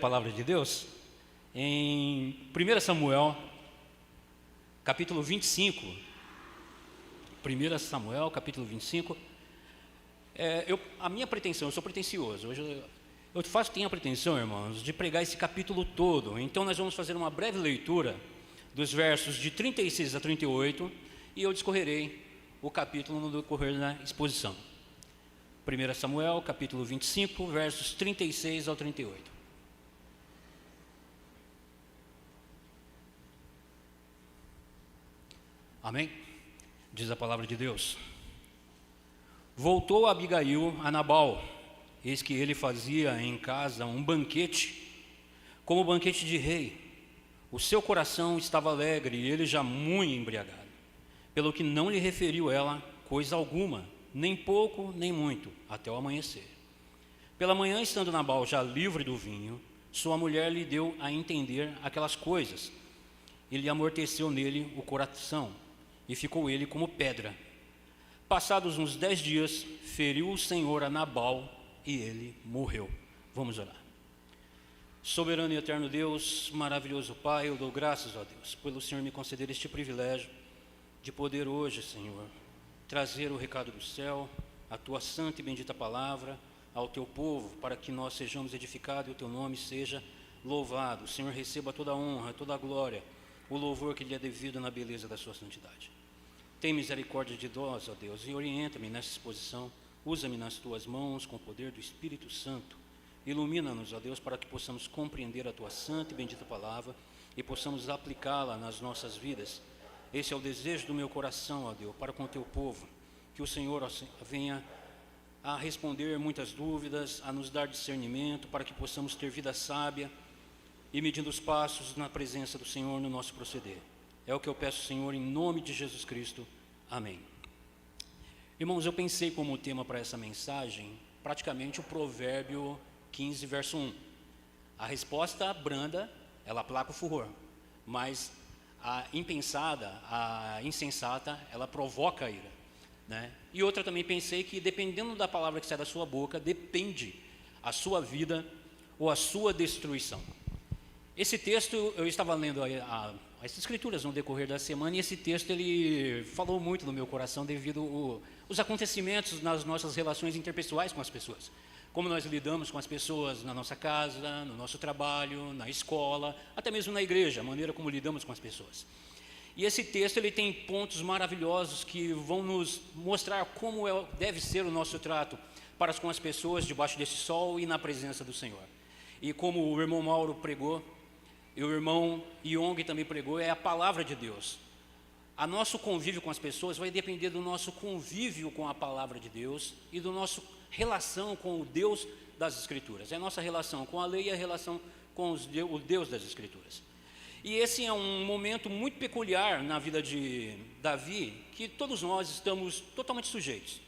palavra de Deus em 1 Samuel, capítulo 25. 1 Samuel, capítulo 25. A minha pretensão, eu sou pretensioso, hoje eu tenho a pretensão, irmãos, de pregar esse capítulo todo. Então nós vamos fazer uma breve leitura dos versos de 36 a 38 e eu discorrerei o capítulo no decorrer da exposição. 1 Samuel, capítulo 25, versos 36 ao 38. Amém? Diz a palavra de Deus. Voltou Abigail a Nabal, eis que ele fazia em casa um banquete, como banquete de rei. O seu coração estava alegre e ele já muito embriagado, pelo que não lhe referiu ela coisa alguma, nem pouco nem muito, até o amanhecer. Pela manhã, estando Nabal já livre do vinho, sua mulher lhe deu a entender aquelas coisas, e lhe amorteceu nele o coração, e ficou ele como pedra. Passados uns 10 dias, feriu o Senhor a Nabal, e ele morreu. Vamos orar. Soberano e eterno Deus, maravilhoso Pai, eu dou graças a Deus pelo Senhor me conceder este privilégio de poder hoje, Senhor, trazer o recado do céu, a Tua santa e bendita palavra ao Teu povo, para que nós sejamos edificados e o Teu nome seja louvado. O Senhor receba toda a honra, toda a glória, o louvor que lhe é devido na beleza da Sua santidade. Tem misericórdia de nós, ó Deus, e orienta-me nessa exposição. Usa-me nas Tuas mãos com o poder do Espírito Santo. Ilumina-nos, ó Deus, para que possamos compreender a Tua santa e bendita palavra e possamos aplicá-la nas nossas vidas. Esse é o desejo do meu coração, ó Deus, para com o Teu povo. Que o Senhor venha a responder muitas dúvidas, a nos dar discernimento, para que possamos ter vida sábia e medindo os passos na presença do Senhor no nosso proceder. É o que eu peço, Senhor, em nome de Jesus Cristo. Amém. Irmãos, eu pensei como tema para essa mensagem, praticamente o provérbio 15, verso 1. A resposta branda, ela aplaca o furor, mas a impensada, a insensata, ela provoca a ira, né? E outra também pensei que dependendo da palavra que sai da sua boca, depende a sua vida ou a sua destruição. Esse texto, eu estava lendo as escrituras no decorrer da semana, e esse texto ele falou muito no meu coração devido aos acontecimentos nas nossas relações interpessoais com as pessoas. Como nós lidamos com as pessoas na nossa casa, no nosso trabalho, na escola, até mesmo na igreja, a maneira como lidamos com as pessoas. E esse texto ele tem pontos maravilhosos que vão nos mostrar como deve ser o nosso trato para com as pessoas debaixo desse sol e na presença do Senhor. E como o irmão Mauro pregou, e o irmão Yong também pregou, é a palavra de Deus. A nosso convívio com as pessoas vai depender do nosso convívio com a palavra de Deus e do nosso relação com o Deus das Escrituras. É a nossa relação com a lei e a relação com o Deus das Escrituras. E esse é um momento muito peculiar na vida de Davi, que todos nós estamos totalmente sujeitos,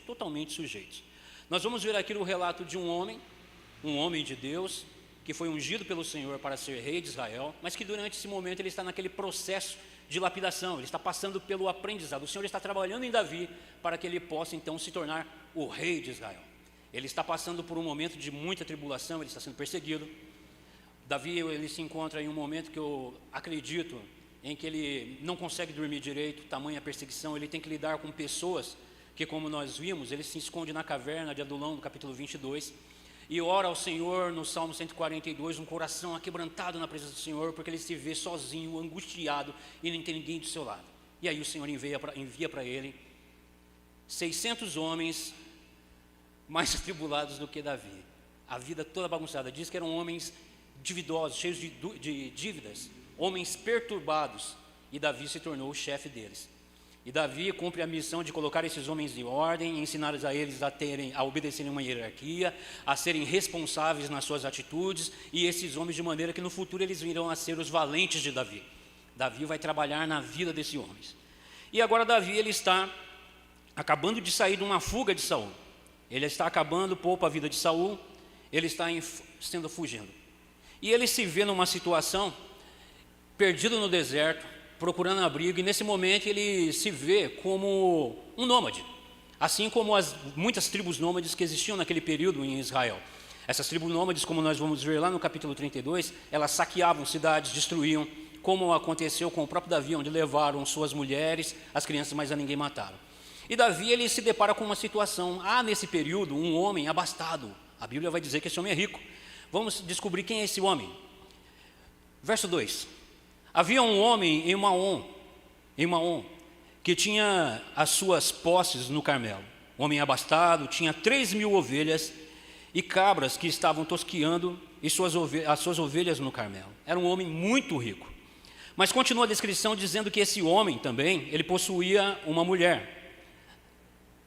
totalmente sujeitos. Nós vamos ver aqui o relato de um homem de Deus, que foi ungido pelo Senhor para ser rei de Israel, mas que durante esse momento ele está naquele processo de lapidação, ele está passando pelo aprendizado. O Senhor está trabalhando em Davi para que ele possa então se tornar o rei de Israel. Ele está passando por um momento de muita tribulação, ele está sendo perseguido. Davi, ele se encontra em um momento que eu acredito, em que ele não consegue dormir direito, tamanha perseguição, ele tem que lidar com pessoas que, como nós vimos, ele se esconde na caverna de Adulão, no capítulo 22, e ora ao Senhor no Salmo 142, um coração aquebrantado na presença do Senhor, porque ele se vê sozinho, angustiado, e não tem ninguém do seu lado. E aí o Senhor envia para ele 600 homens mais atribulados do que Davi. A vida toda bagunçada. Diz que eram homens dividosos, cheios de dívidas, homens perturbados, e Davi se tornou o chefe deles. E Davi cumpre a missão de colocar esses homens em ordem, ensinar a eles a obedecerem uma hierarquia, a serem responsáveis nas suas atitudes, e esses homens de maneira que no futuro eles virão a ser os valentes de Davi. Davi vai trabalhar na vida desses homens. E agora Davi ele está acabando de sair de uma fuga de Saul. Ele está acabando, poupa a vida de Saul, ele está sendo fugindo. E ele se vê numa situação, perdido no deserto, procurando abrigo, e nesse momento ele se vê como um nômade, assim como as muitas tribos nômades que existiam naquele período em Israel. Essas tribos nômades, como nós vamos ver lá no capítulo 32, elas saqueavam cidades, destruíam, como aconteceu com o próprio Davi, onde levaram suas mulheres, as crianças, mas a ninguém mataram. E Davi, ele se depara com uma situação. Há nesse período um homem abastado. A Bíblia vai dizer que esse homem é rico. Vamos descobrir quem é esse homem. Verso 2. Havia um homem em Maom, que tinha as suas posses no Carmelo. Um homem abastado, tinha 3.000 ovelhas e cabras que estavam tosqueando as suas ovelhas no Carmelo. Era um homem muito rico. Mas continua a descrição dizendo que esse homem também, ele possuía uma mulher.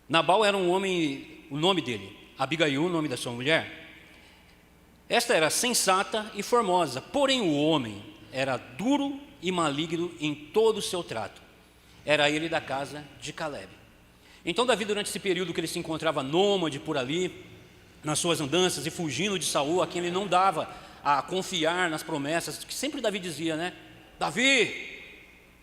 Nabal era um homem, o nome dele, Abigail, o nome da sua mulher. Esta era sensata e formosa, porém o homem era duro e maligno em todo o seu trato. Era ele da casa de Caleb. Então Davi, durante esse período que ele se encontrava nômade por ali, nas suas andanças e fugindo de Saul, a quem ele não dava a confiar nas promessas, que sempre Davi dizia, né? Davi,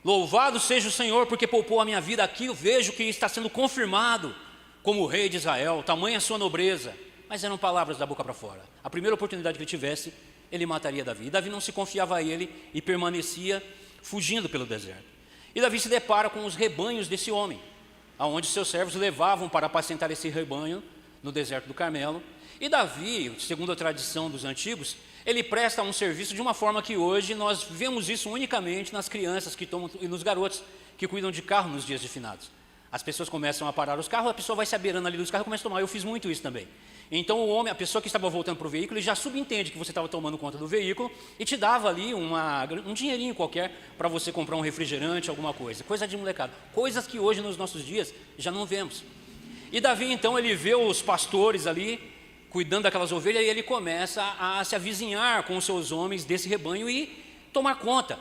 louvado seja o Senhor, porque poupou a minha vida. Aqui eu vejo que está sendo confirmado como rei de Israel, tamanha a sua nobreza. Mas eram palavras da boca para fora. A primeira oportunidade que ele tivesse, ele mataria Davi. E Davi não se confiava a ele e permanecia fugindo pelo deserto. E Davi se depara com os rebanhos desse homem, aonde seus servos levavam para apacentar esse rebanho no deserto do Carmelo. E Davi, segundo a tradição dos antigos, ele presta um serviço de uma forma que hoje nós vemos isso unicamente nas crianças que tomam, e nos garotos que cuidam de carro nos dias de finados. As pessoas começam a parar os carros, a pessoa vai se abeirando ali dos carros e começa a tomar. Eu fiz muito isso também. Então o homem, a pessoa que estava voltando para o veículo, ele já subentende que você estava tomando conta do veículo e te dava ali um dinheirinho qualquer para você comprar um refrigerante, alguma coisa. Coisa de molecada. Coisas que hoje nos nossos dias já não vemos. E Davi então ele vê os pastores ali cuidando daquelas ovelhas e ele começa a se avizinhar com os seus homens desse rebanho e tomar conta,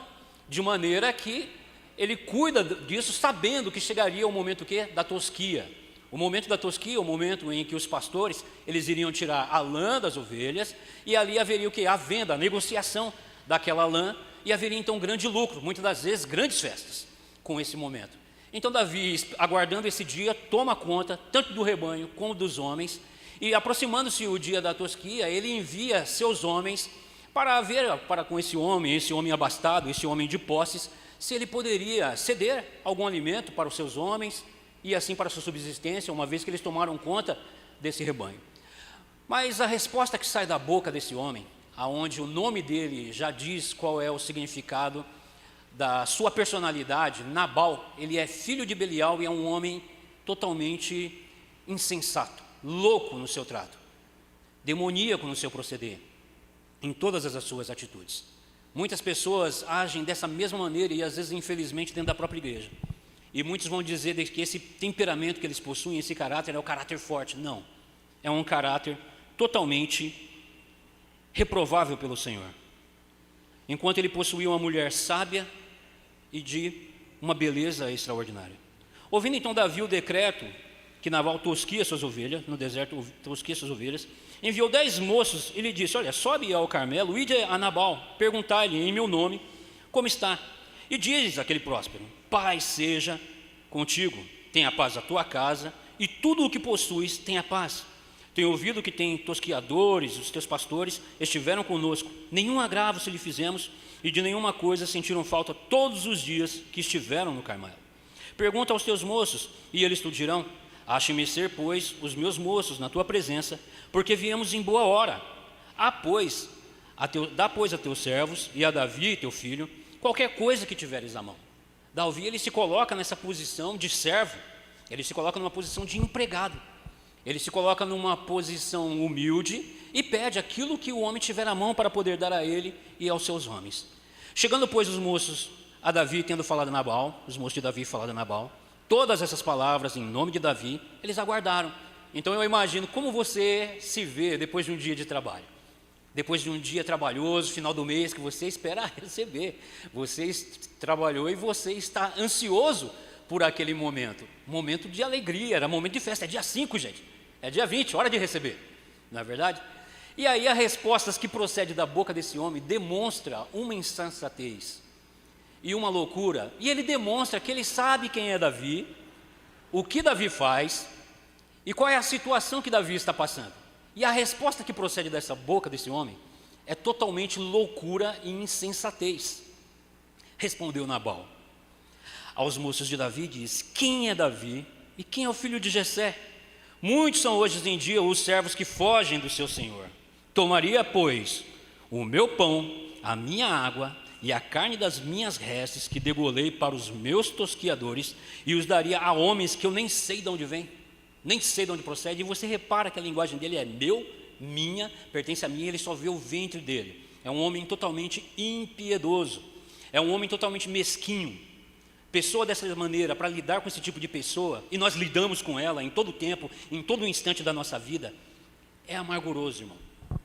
de maneira que ele cuida disso sabendo que chegaria o momento da tosquia. O momento da tosquia, o momento em que os pastores, eles iriam tirar a lã das ovelhas e ali haveria o quê? A venda, a negociação daquela lã e haveria então um grande lucro, muitas das vezes grandes festas com esse momento. Então Davi, aguardando esse dia, toma conta tanto do rebanho como dos homens e aproximando-se o dia da tosquia, ele envia seus homens para ver com esse homem abastado, esse homem de posses, se ele poderia ceder algum alimento para os seus homens e assim para a sua subsistência, uma vez que eles tomaram conta desse rebanho. Mas a resposta que sai da boca desse homem, aonde o nome dele já diz qual é o significado da sua personalidade, Nabal, ele é filho de Belial e é um homem totalmente insensato, louco no seu trato, demoníaco no seu proceder, em todas as suas atitudes. Muitas pessoas agem dessa mesma maneira e às vezes infelizmente dentro da própria igreja. E muitos vão dizer que esse temperamento que eles possuem, esse caráter é o caráter forte. Não, é um caráter totalmente reprovável pelo Senhor. Enquanto ele possuía uma mulher sábia e de uma beleza extraordinária. Ouvindo então Davi o decreto que Nabal tosquia suas ovelhas, no deserto tosquia suas ovelhas, enviou 10 moços e lhe disse, olha, sobe ao Carmelo, ide a Nabal, perguntai-lhe em meu nome como está. E diz aquele próspero, paz seja contigo, tenha paz a tua casa e tudo o que possuis tenha paz. Tenho ouvido que tem tosquiadores, os teus pastores estiveram conosco, nenhum agravo se lhe fizemos e de nenhuma coisa sentiram falta todos os dias que estiveram no Carmelo. Pergunta aos teus moços e eles te dirão, ache-me ser, pois, os meus moços na tua presença, porque viemos em boa hora. Dá, pois, a teus servos e a Davi, teu filho, qualquer coisa que tiveres à mão. Davi, ele se coloca nessa posição de servo, ele se coloca numa posição de empregado, ele se coloca numa posição humilde e pede aquilo que o homem tiver à mão para poder dar a ele e aos seus homens. Chegando, pois, os moços a Davi, tendo falado a Nabal, os moços de Davi falaram a Nabal, todas essas palavras em nome de Davi, eles aguardaram. Então eu imagino como você se vê depois de um dia de trabalho. Depois de um dia trabalhoso, final do mês, que você espera receber. Você trabalhou e você está ansioso por aquele momento. Momento de alegria, era momento de festa. É dia 5, gente. É dia 20, hora de receber. Não é verdade? E aí as respostas que procedem da boca desse homem demonstra uma insensatez e uma loucura. E ele demonstra que ele sabe quem é Davi, o que Davi faz e qual é a situação que Davi está passando. E a resposta que procede dessa boca desse homem é totalmente loucura e insensatez. Respondeu Nabal aos moços de Davi, diz: quem é Davi e quem é o filho de Jessé? Muitos são hoje em dia os servos que fogem do seu senhor. Tomaria, pois, o meu pão, a minha água e a carne das minhas restes que degolei para os meus tosquiadores e os daria a homens que eu nem sei de onde vem, nem sei de onde procede. E você repara que a linguagem dele é meu, minha, pertence a mim, ele só vê o ventre dele. É um homem totalmente impiedoso, é um homem totalmente mesquinho. Pessoa dessa maneira, para lidar com esse tipo de pessoa, e nós lidamos com ela em todo tempo, em todo instante da nossa vida, é amarguroso, irmão,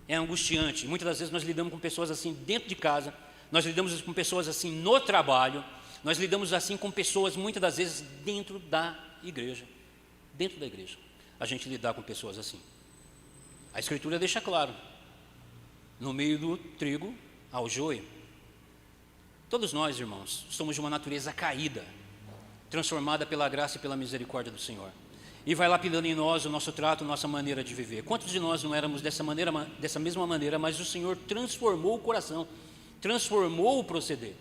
é angustiante. Muitas das vezes nós lidamos com pessoas assim dentro de casa, nós lidamos com pessoas assim no trabalho, nós lidamos assim com pessoas muitas das vezes dentro da igreja. Dentro da igreja, a gente lidar com pessoas assim. A Escritura deixa claro, no meio do trigo há o joio. Todos nós, irmãos, somos de uma natureza caída, transformada pela graça e pela misericórdia do Senhor. E vai lapidando em nós o nosso trato, a nossa maneira de viver. Quantos de nós não éramos dessa mesma maneira, mas o Senhor transformou o coração, transformou o proceder.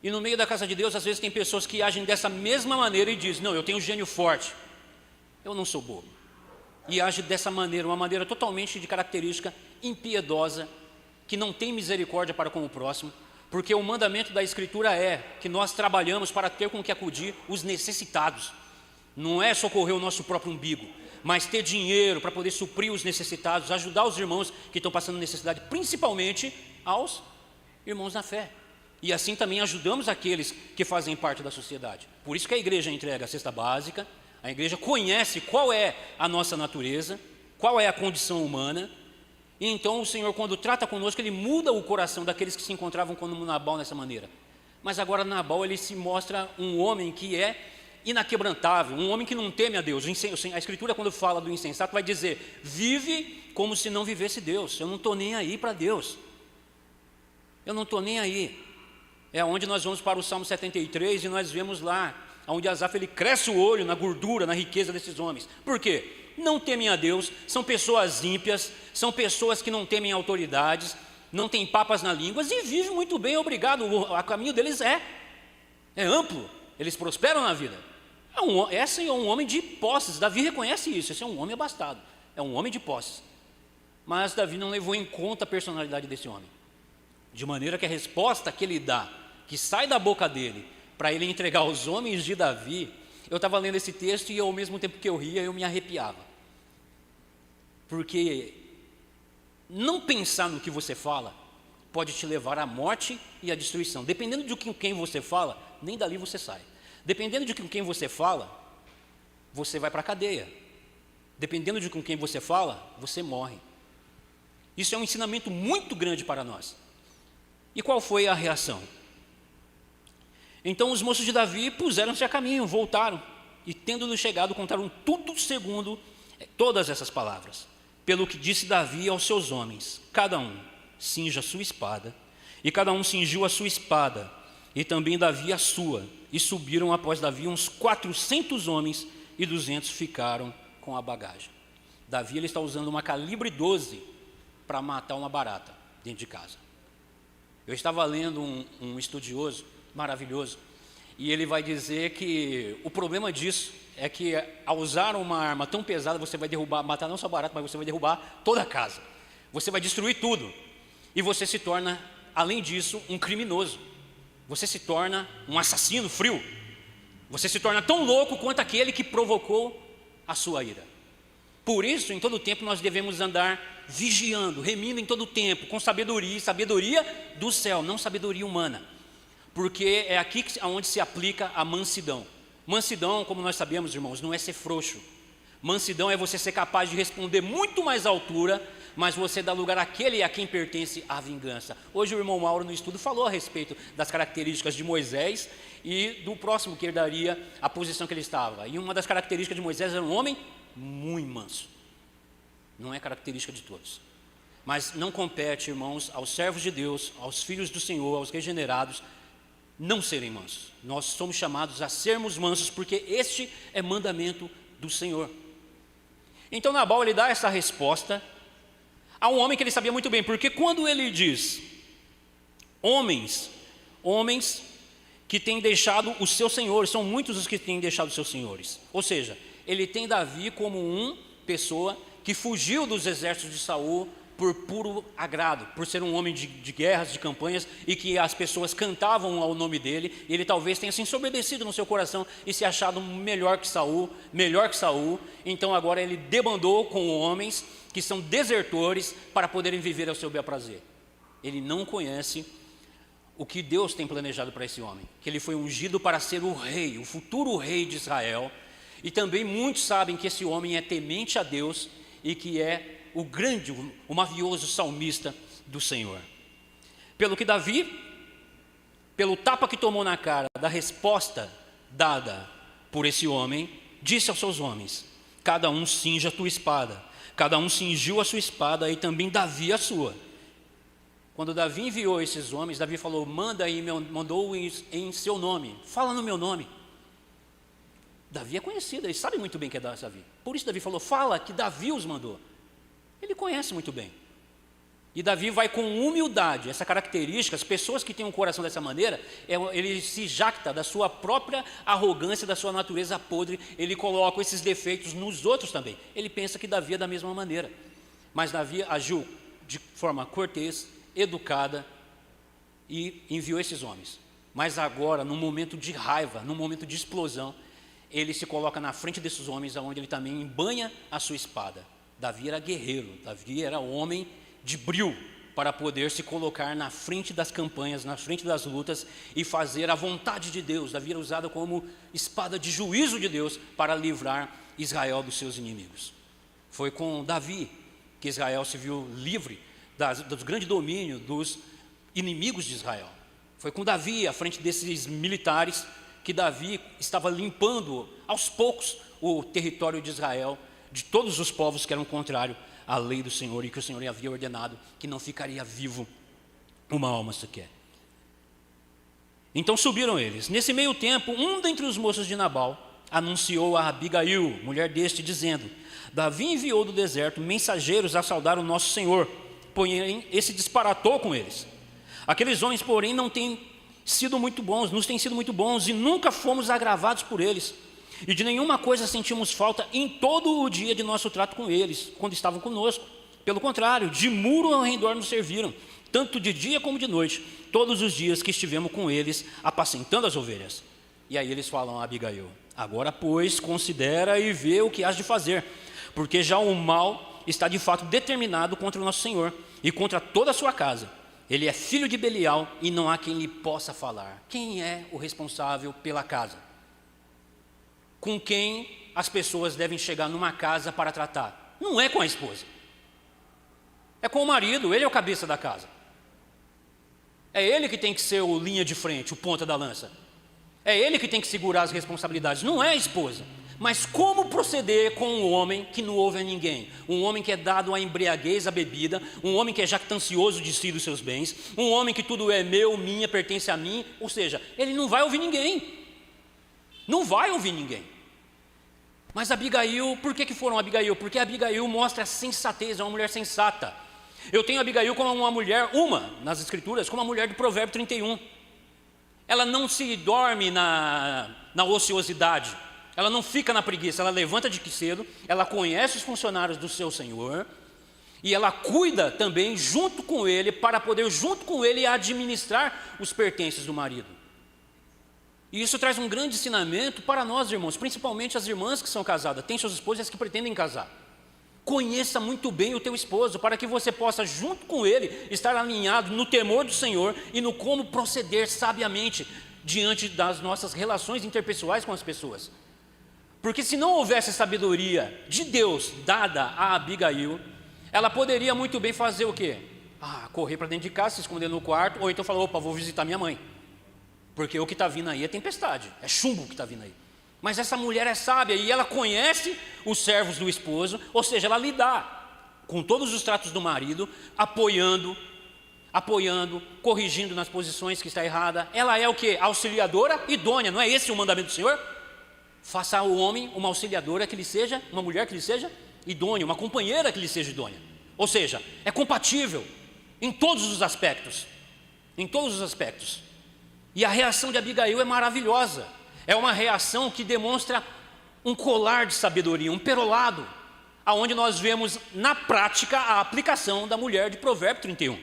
E no meio da casa de Deus, às vezes tem pessoas que agem dessa mesma maneira e dizem: não, eu tenho um gênio forte, eu não sou bobo. E age dessa maneira, uma maneira totalmente de característica impiedosa, que não tem misericórdia para com o próximo. Porque o mandamento da Escritura é que nós trabalhamos para ter com que acudir os necessitados. Não é socorrer o nosso próprio umbigo, mas ter dinheiro para poder suprir os necessitados, ajudar os irmãos que estão passando necessidade, principalmente aos irmãos na fé. E assim também ajudamos aqueles que fazem parte da sociedade. Por isso que a igreja entrega a cesta básica, a igreja conhece qual é a nossa natureza, qual é a condição humana. E então o Senhor, quando trata conosco, Ele muda o coração daqueles que se encontravam com Nabal nessa maneira. Mas agora Nabal, ele se mostra um homem que é inaquebrantável, um homem que não teme a Deus. A Escritura, quando fala do insensato, vai dizer: vive como se não vivesse Deus. Eu não estou nem aí para Deus, eu não estou nem aí. É onde nós vamos para o Salmo 73 e nós vemos lá, onde Asaf, ele cresce o olho na gordura, na riqueza desses homens. Por quê? Não temem a Deus, são pessoas ímpias, são pessoas que não temem autoridades, não têm papas na língua e vivem muito bem, obrigado. O caminho deles é amplo, eles prosperam na vida. Esse é um homem de posses. Davi reconhece isso, esse é um homem abastado, é um homem de posses. Mas Davi não levou em conta a personalidade desse homem, de maneira que a resposta que ele dá, que sai da boca dele, para ele entregar aos homens de Davi. Eu estava lendo esse texto e ao mesmo tempo que eu ria, eu me arrepiava. Porque não pensar no que você fala pode te levar à morte e à destruição. Dependendo de quem você fala, nem dali você sai. Dependendo de com quem você fala, você vai para a cadeia. Dependendo de com quem você fala, você morre. Isso é um ensinamento muito grande para nós. E qual foi a reação? Então os moços de Davi puseram-se a caminho, voltaram, e tendo chegado, contaram tudo segundo todas essas palavras. Pelo que disse Davi aos seus homens: cada um cinja a sua espada. E cada um cingiu a sua espada, e também Davi a sua. E subiram após Davi uns 400 homens, e 200 ficaram com a bagagem. Davi, ele está usando uma calibre 12 para matar uma barata dentro de casa. Eu estava lendo um estudioso maravilhoso, e ele vai dizer que o problema disso é que ao usar uma arma tão pesada, você vai derrubar, matar não só barata, mas você vai derrubar toda a casa, você vai destruir tudo, e você se torna, além disso, um criminoso, você se torna um assassino frio, você se torna tão louco quanto aquele que provocou a sua ira. Por isso, em todo tempo nós devemos andar vigiando, remindo em todo tempo, com sabedoria, sabedoria do céu, não sabedoria humana. Porque é aqui onde se aplica a mansidão. Mansidão, como nós sabemos, irmãos, não é ser frouxo. Mansidão é você ser capaz de responder muito mais à altura, mas você dá lugar àquele a quem pertence a vingança. Hoje o irmão Mauro no estudo falou a respeito das características de Moisés e do próximo que herdaria a posição que ele estava. E uma das características de Moisés era um homem muito manso. Não é característica de todos. Mas não compete, irmãos, aos servos de Deus, aos filhos do Senhor, aos regenerados, não serem mansos. Nós somos chamados a sermos mansos, porque este é mandamento do Senhor. Então Nabal ele dá essa resposta a um homem que ele sabia muito bem, porque quando ele diz homens que têm deixado os seus senhores, são muitos os que têm deixado os seus senhores, ou seja, ele tem Davi como uma pessoa que fugiu dos exércitos de Saul por puro agrado, por ser um homem de guerras, de campanhas, e que as pessoas cantavam ao nome dele, e ele talvez tenha se ensoberbecido no seu coração e se achado melhor que Saul, então agora ele debandou com homens que são desertores para poderem viver ao seu bel prazer. Ele não conhece o que Deus tem planejado para esse homem, que ele foi ungido para ser o rei, o futuro rei de Israel, e também muitos sabem que esse homem é temente a Deus e que é o grande, o mavioso salmista do Senhor. Pelo que Davi, pelo tapa que tomou na cara da resposta dada por esse homem, disse aos seus homens: cada um cinja a tua espada. Cada um cingiu a sua espada e também Davi a sua. Quando Davi enviou esses homens, Davi falou: mandou em seu nome, fala no meu nome. Davi é conhecido, ele sabe muito bem que é Davi. Por isso Davi falou: fala que Davi os mandou. Ele conhece muito bem. E Davi vai com humildade, essa característica, as pessoas que têm um coração dessa maneira, ele se jacta da sua própria arrogância, da sua natureza podre, ele coloca esses defeitos nos outros também. Ele pensa que Davi é da mesma maneira. Mas Davi agiu de forma cortês, educada e enviou esses homens. Mas agora, num momento de raiva, num momento de explosão, ele se coloca na frente desses homens, onde ele também embanha a sua espada. Davi era guerreiro, Davi era homem de bril, para poder se colocar na frente das campanhas, na frente das lutas e fazer a vontade de Deus. Davi era usado como espada de juízo de Deus para livrar Israel dos seus inimigos. Foi com Davi que Israel se viu livre do grande domínio dos inimigos de Israel. Foi com Davi, à frente desses militares, que Davi estava limpando aos poucos o território de Israel, de todos os povos que eram contrários à lei do Senhor e que o Senhor havia ordenado que não ficaria vivo uma alma sequer. Então subiram eles. Nesse meio tempo, um dentre os moços de Nabal anunciou a Abigail, mulher deste, dizendo: Davi enviou do deserto mensageiros a saudar o nosso Senhor, porém esse disparatou com eles. Aqueles homens, porém, nos têm sido muito bons e nunca fomos agravados por eles. E de nenhuma coisa sentimos falta em todo o dia de nosso trato com eles, quando estavam conosco. Pelo contrário, de muro ao redor nos serviram, tanto de dia como de noite, todos os dias que estivemos com eles, apacentando as ovelhas. E aí eles falam a Abigail: agora, pois, considera e vê o que has de fazer, porque já o mal está de fato determinado contra o nosso Senhor e contra toda a sua casa. Ele é filho de Belial e não há quem lhe possa falar. Quem é o responsável pela casa? Com quem as pessoas devem chegar numa casa para tratar? Não é com a esposa. É com o marido, ele é o cabeça da casa. É ele que tem que ser o linha de frente, o ponta da lança. É ele que tem que segurar as responsabilidades, não é a esposa. Mas como proceder com um homem que não ouve a ninguém? Um homem que é dado à embriaguez, à bebida, um homem que é jactancioso de si e dos seus bens, um homem que tudo é meu, minha, pertence a mim, ou seja, ele não vai ouvir ninguém. Não vai ouvir ninguém. Mas Abigail, por que foram Abigail? Porque Abigail mostra a sensatez, é uma mulher sensata. Eu tenho Abigail como uma mulher, nas escrituras, como uma mulher do Provérbio 31. Ela não se dorme na ociosidade, ela não fica na preguiça, ela levanta de cedo, ela conhece os funcionários do seu Senhor, e ela cuida também junto com ele, para poder junto com ele administrar os pertences do marido. E isso traz um grande ensinamento para nós, irmãos, principalmente as irmãs que são casadas, têm seus esposos e as que pretendem casar. Conheça muito bem o teu esposo, para que você possa, junto com ele, estar alinhado no temor do Senhor e no como proceder sabiamente diante das nossas relações interpessoais com as pessoas. Porque se não houvesse sabedoria de Deus dada a Abigail, ela poderia muito bem fazer o quê? Correr para dentro de casa, se esconder no quarto, ou então falar: opa, vou visitar minha mãe. Porque o que está vindo aí é tempestade, é chumbo que está vindo aí. Mas essa mulher é sábia e ela conhece os servos do esposo, ou seja, ela lida com todos os tratos do marido, apoiando, corrigindo nas posições que está errada. Ela é o quê? Auxiliadora idônea, não é esse o mandamento do Senhor? Faça ao homem uma auxiliadora que lhe seja, uma mulher que lhe seja idônea, uma companheira que lhe seja idônea. Ou seja, é compatível em todos os aspectos. Em todos os aspectos. E a reação de Abigail é maravilhosa. É uma reação que demonstra um colar de sabedoria, um perolado, aonde nós vemos na prática a aplicação da mulher de Provérbio 31.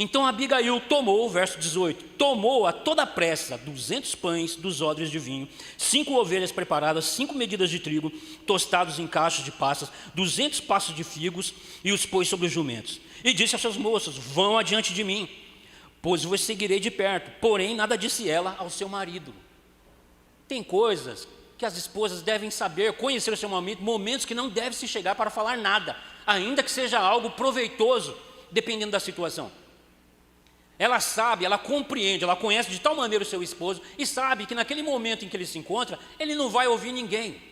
Então Abigail tomou, verso 18, tomou a toda pressa 200 pães, 2 odres de vinho, 5 ovelhas preparadas, 5 medidas de trigo, tostados em cachos de passas, 200 passos de figos, e os pôs sobre os jumentos. E disse aos seus moços: vão adiante de mim, pois vos seguirei de perto. Porém nada disse ela ao seu marido. Tem coisas que as esposas devem saber, conhecer o seu marido, momentos que não deve se chegar para falar nada, ainda que seja algo proveitoso, dependendo da situação. Ela sabe, ela compreende, ela conhece de tal maneira o seu esposo e sabe que naquele momento em que ele se encontra, ele não vai ouvir ninguém.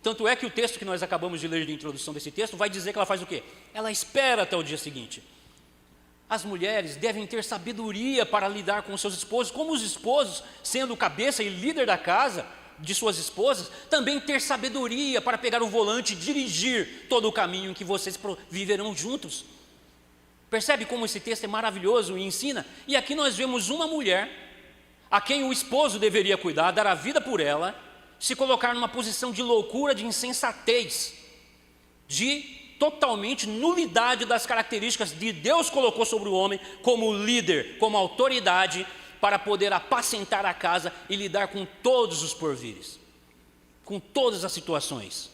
Tanto é que o texto que nós acabamos de ler de introdução desse texto vai dizer que ela faz o quê? Ela espera até o dia seguinte. As mulheres devem ter sabedoria para lidar com seus esposos, como os esposos, sendo cabeça e líder da casa de suas esposas, também ter sabedoria para pegar o volante e dirigir todo o caminho em que vocês viverão juntos. Percebe como esse texto é maravilhoso e ensina? E aqui nós vemos uma mulher a quem o esposo deveria cuidar, dar a vida por ela, se colocar numa posição de loucura, de insensatez, de totalmente nulidade das características que Deus colocou sobre o homem como líder, como autoridade, para poder apacentar a casa e lidar com todos os porvires, com todas as situações.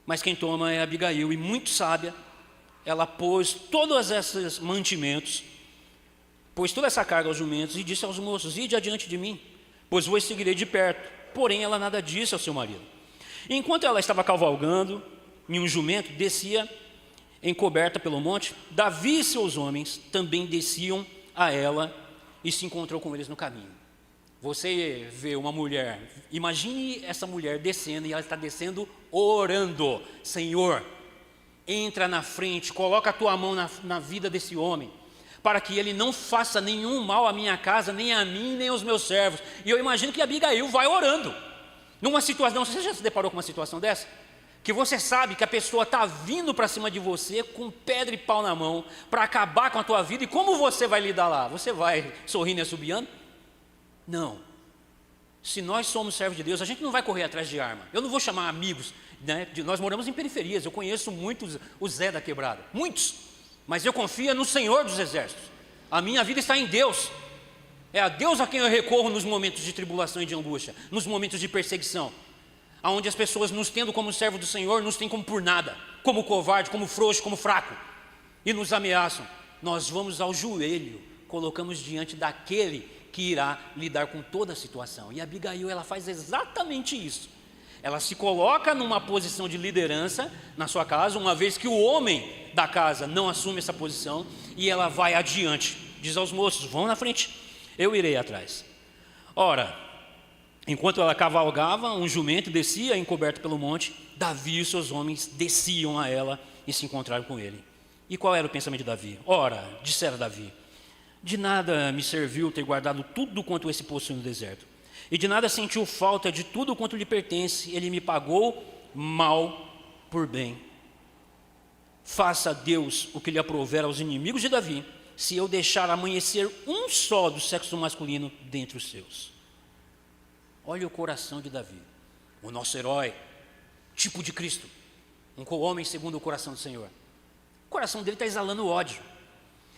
Mas quem toma é Abigail, e muito sábia. Ela pôs todos esses mantimentos, pôs toda essa carga aos jumentos e disse aos moços: ide adiante de mim, pois vos seguirei de perto. Porém ela nada disse ao seu marido. Enquanto ela estava cavalgando em um jumento, descia encoberta pelo monte, Davi e seus homens também desciam a ela e se encontrou com eles no caminho. Você vê uma mulher, imagine essa mulher descendo, e ela está descendo orando: Senhor, entra na frente, coloca a tua mão na vida desse homem, para que ele não faça nenhum mal à minha casa, nem a mim, nem aos meus servos. E eu imagino que Abigail vai orando, numa situação, você já se deparou com uma situação dessa? Que você sabe que a pessoa está vindo para cima de você com pedra e pau na mão, para acabar com a tua vida, e como você vai lidar lá? Você vai sorrindo e assobiando? Não. Se nós somos servos de Deus, a gente não vai correr atrás de arma. Eu não vou chamar amigos, né? Nós moramos em periferias, eu conheço muitos, o Zé da Quebrada, muitos, mas eu confio no Senhor dos Exércitos. A minha vida está em Deus. É a Deus a quem eu recorro nos momentos de tribulação e de angústia, nos momentos de perseguição, aonde as pessoas, nos tendo como servo do Senhor, nos têm como por nada, como covarde, como frouxo, como fraco, e nos ameaçam. Nós vamos ao joelho, colocamos diante daquele que irá lidar com toda a situação. E Abigail, ela faz exatamente isso. Ela se coloca numa posição de liderança na sua casa, uma vez que o homem da casa não assume essa posição, e ela vai adiante, diz aos moços: vão na frente, eu irei atrás. Ora, enquanto ela cavalgava, um jumento descia encoberto pelo monte, Davi e seus homens desciam a ela e se encontraram com ele. E qual era o pensamento de Davi? Ora, dissera Davi: de nada me serviu ter guardado tudo quanto esse possui no deserto, e de nada sentiu falta de tudo quanto lhe pertence. Ele me pagou mal por bem. Faça Deus o que lhe aprouver aos inimigos de Davi, se eu deixar amanhecer um só do sexo masculino dentre os seus. Olha o coração de Davi, o nosso herói, tipo de Cristo, um homem segundo o coração do Senhor. O coração dele está exalando ódio.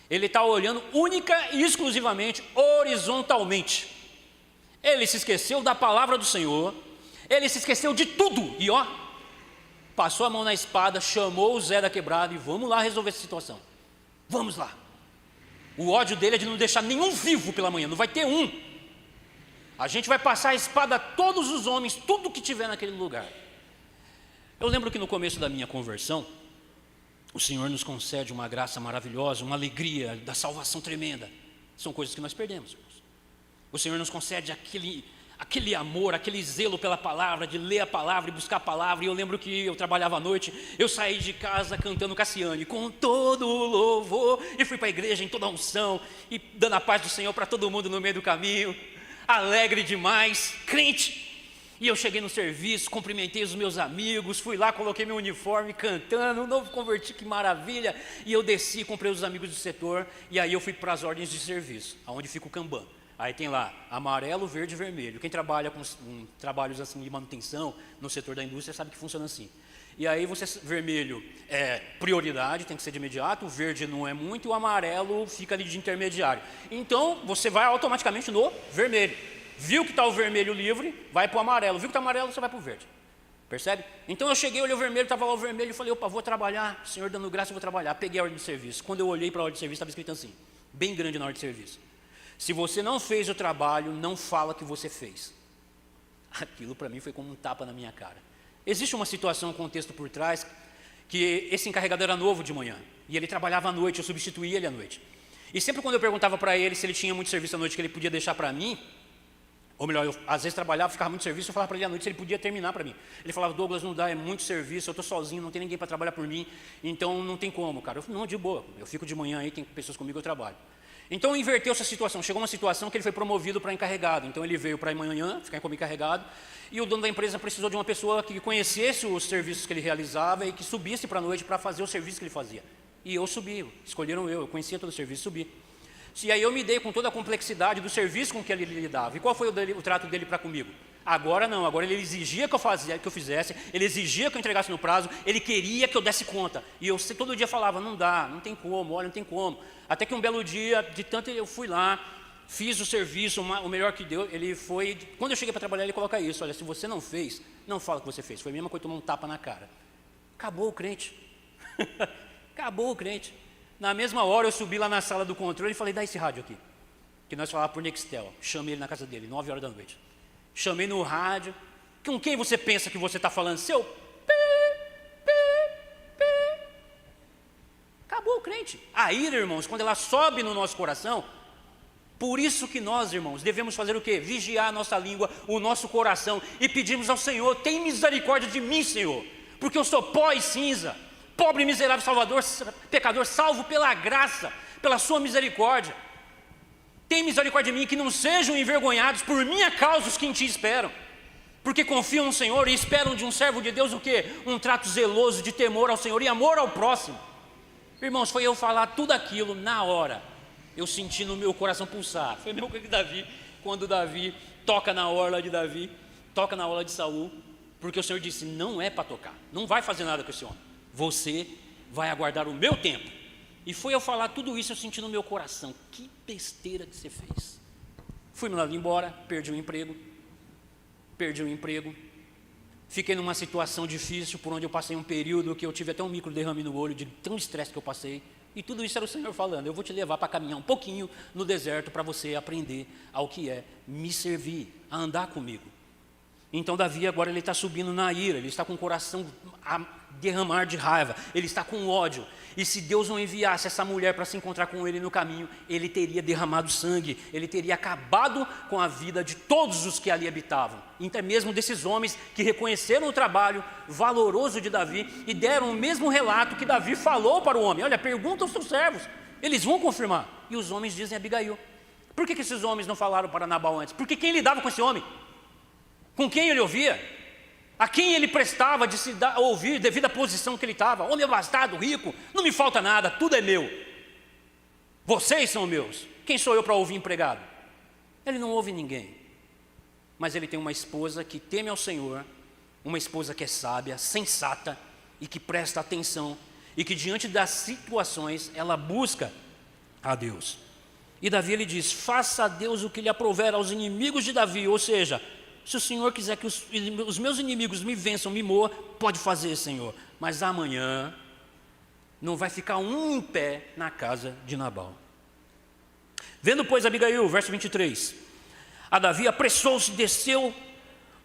Ele está olhando única e exclusivamente, horizontalmente. Ele se esqueceu da palavra do Senhor, ele se esqueceu de tudo, e passou a mão na espada, chamou o Zé da Quebrada e vamos lá resolver essa situação. Vamos lá. O ódio dele é de não deixar nenhum vivo pela manhã, não vai ter um. A gente vai passar a espada a todos os homens, tudo que tiver naquele lugar. Eu lembro que no começo da minha conversão, o Senhor nos concede uma graça maravilhosa, uma alegria da salvação tremenda. São coisas que nós perdemos, irmãos. O Senhor nos concede aquele amor, aquele zelo pela palavra, de ler a palavra e buscar a palavra. E eu lembro que eu trabalhava à noite, eu saí de casa cantando Cassiane, com todo o louvor, e fui para a igreja em toda a unção, e dando a paz do Senhor para todo mundo no meio do caminho, alegre demais, crente. E eu cheguei no serviço, cumprimentei os meus amigos, fui lá, coloquei meu uniforme cantando, novo converti, que maravilha. E eu desci, comprei os amigos do setor, e aí eu fui para as ordens de serviço, aonde fica o Kanban. Aí tem lá, amarelo, verde e vermelho. Quem trabalha com trabalhos assim de manutenção no setor da indústria sabe que funciona assim. E aí vermelho é prioridade, tem que ser de imediato, o verde não é muito, e o amarelo fica ali de intermediário. Então, você vai automaticamente no vermelho. Viu que está o vermelho livre, vai para o amarelo. Viu que está amarelo, você vai para o verde. Percebe? Então eu cheguei, olhei o vermelho, estava lá o vermelho, e falei, opa, vou trabalhar, Senhor dando graça, eu vou trabalhar. Peguei a ordem de serviço. Quando eu olhei para a ordem de serviço, estava escrito assim, bem grande na ordem de serviço. Se você não fez o trabalho, não fala que você fez. Aquilo para mim foi como um tapa na minha cara. Existe uma situação, um contexto por trás, que esse encarregado era novo de manhã, e ele trabalhava à noite, eu substituía ele à noite. E sempre quando eu perguntava para ele se ele tinha muito serviço à noite que ele podia deixar para mim, ou melhor, eu às vezes trabalhava, ficava muito serviço, eu falava para ele à noite se ele podia terminar para mim. Ele falava, Douglas, não dá, é muito serviço, eu estou sozinho, não tem ninguém para trabalhar por mim, então não tem como, cara. Eu falei, não, de boa, eu fico de manhã aí, tem pessoas comigo, eu trabalho. Então inverteu essa situação, chegou uma situação que ele foi promovido para encarregado, então ele veio para amanhã, ficar como encarregado, e o dono da empresa precisou de uma pessoa que conhecesse os serviços que ele realizava e que subisse para a noite para fazer o serviço que ele fazia. E eu subi, escolheram eu conhecia todo o serviço, subi. E aí eu me dei com toda a complexidade do serviço com que ele lidava. E qual foi o trato dele para comigo? Agora não, agora ele exigia que eu fizesse, ele exigia que eu entregasse no prazo, ele queria que eu desse conta. E eu todo dia falava, não dá, não tem como, olha, não tem como. Até que um belo dia, de tanto eu fui lá, fiz o serviço, o melhor que deu, ele foi, quando eu cheguei para trabalhar, ele coloca isso, olha, se você não fez, não fala que você fez. Foi a mesma coisa, tomar um tapa na cara. Acabou o crente. Acabou o crente. Na mesma hora eu subi lá na sala do controle e falei, dá esse rádio aqui, que nós falávamos por Nextel. Chamei ele na casa dele, 9 horas da noite. Chamei no rádio, com quem você pensa que você está falando? Seu acabou o crente. A ira, irmãos, quando ela sobe no nosso coração, por isso que nós, irmãos, devemos fazer o quê? Vigiar a nossa língua, o nosso coração, e pedimos ao Senhor, tem misericórdia de mim, Senhor, porque eu sou pó e cinza, pobre, miserável, salvador, pecador, salvo pela graça, pela sua misericórdia. Tem misericórdia de mim, que não sejam envergonhados por minha causa os que em ti esperam, porque confiam no Senhor e esperam de um servo de Deus o quê? Um trato zeloso de temor ao Senhor e amor ao próximo. Irmãos, foi eu falar tudo aquilo na hora, eu senti no meu coração pulsar. Foi a mesma coisa que Davi, quando Davi toca na orla de Davi, toca na orla de Saul, porque o Senhor disse, não é para tocar, não vai fazer nada com esse homem, você vai aguardar o meu tempo. E foi eu falar tudo isso, eu senti no meu coração, que besteira que você fez. Fui mandado embora, perdi o emprego, fiquei numa situação difícil, por onde eu passei um período que eu tive até um micro derrame no olho, de tão estresse que eu passei, e tudo isso era o Senhor falando, eu vou te levar para caminhar um pouquinho no deserto, para você aprender ao que é me servir, a andar comigo. Então Davi agora ele está subindo na ira, ele está com o coração a derramar de raiva, ele está com ódio, e se Deus não enviasse essa mulher para se encontrar com ele no caminho, ele teria derramado sangue, ele teria acabado com a vida de todos os que ali habitavam, até mesmo desses homens que reconheceram o trabalho valoroso de Davi e deram o mesmo relato que Davi falou para o homem. Olha, pergunta aos seus servos, eles vão confirmar. E os homens dizem a Abigail. Por que esses homens não falaram para Nabal antes? Porque quem lidava com esse homem? Com quem ele ouvia? A quem ele prestava de se ouvir devido à posição que ele estava? Homem abastado, rico, não me falta nada, tudo é meu. Vocês são meus. Quem sou eu para ouvir empregado? Ele não ouve ninguém. Mas ele tem uma esposa que teme ao Senhor, uma esposa que é sábia, sensata e que presta atenção e que diante das situações ela busca a Deus. E Davi ele diz, faça a Deus o que lhe aprouver aos inimigos de Davi, ou seja, se o Senhor quiser que os meus inimigos me vençam, me moam, pode fazer, Senhor. Mas amanhã não vai ficar um em pé na casa de Nabal. Vendo, pois, Abigail, verso 23, a Davi apressou-se, desceu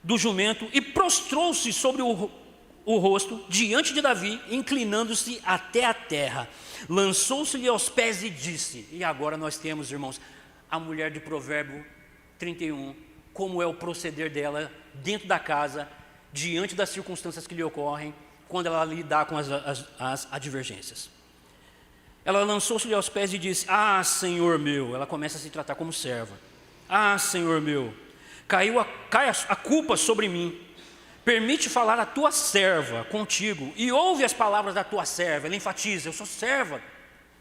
do jumento e prostrou-se sobre o rosto diante de Davi, inclinando-se até a terra. Lançou-se-lhe aos pés e disse, e agora nós temos, irmãos, a mulher de Provérbio 31, como é o proceder dela dentro da casa, diante das circunstâncias que lhe ocorrem, quando ela lidar com as advergências. Ela lançou-se-lhe aos pés e disse, ah, Senhor meu, ela começa a se tratar como serva, ah, Senhor meu, cai a culpa sobre mim. Permite falar a tua serva contigo, e ouve as palavras da tua serva. Ele enfatiza: eu sou serva,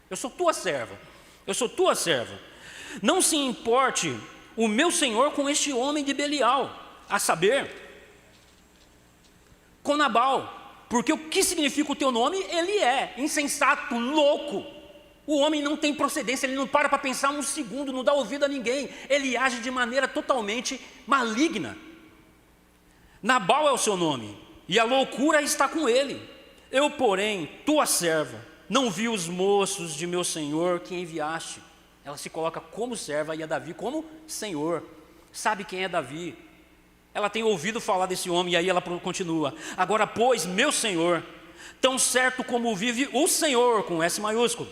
eu sou tua serva, eu sou tua serva. Não se importe o meu senhor com este homem de Belial, a saber, com Nabal, porque o que significa o teu nome? Ele é insensato, louco. O homem não tem procedência, ele não para pensar um segundo, não dá ouvido a ninguém, ele age de maneira totalmente maligna. Nabal é o seu nome, e a loucura está com ele. Eu, porém, tua serva, não vi os moços de meu senhor que enviaste. Ela se coloca como serva e a Davi como senhor. Sabe quem é Davi? Ela tem ouvido falar desse homem, e aí ela continua: agora, pois, meu senhor, tão certo como vive o Senhor, com S maiúsculo,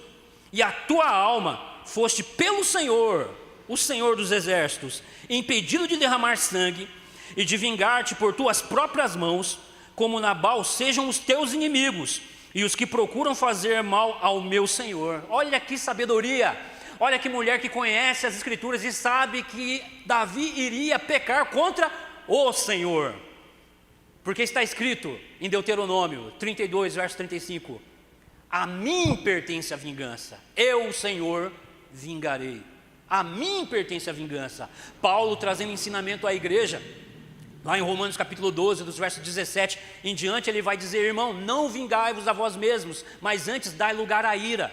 e a tua alma foste pelo Senhor, o Senhor dos exércitos, impedido de derramar sangue e de vingar-te por tuas próprias mãos, como Nabal sejam os teus inimigos e os que procuram fazer mal ao meu Senhor. Olha que sabedoria, olha que mulher que conhece as Escrituras e sabe que Davi iria pecar contra o Senhor, porque está escrito em Deuteronômio 32, verso 35: a mim pertence a vingança, eu, o Senhor, vingarei. A mim pertence a vingança. Paulo trazendo ensinamento à igreja, lá em Romanos capítulo 12, dos versos 17 em diante, ele vai dizer: irmão, não vingai-vos a vós mesmos, mas antes dai lugar à ira.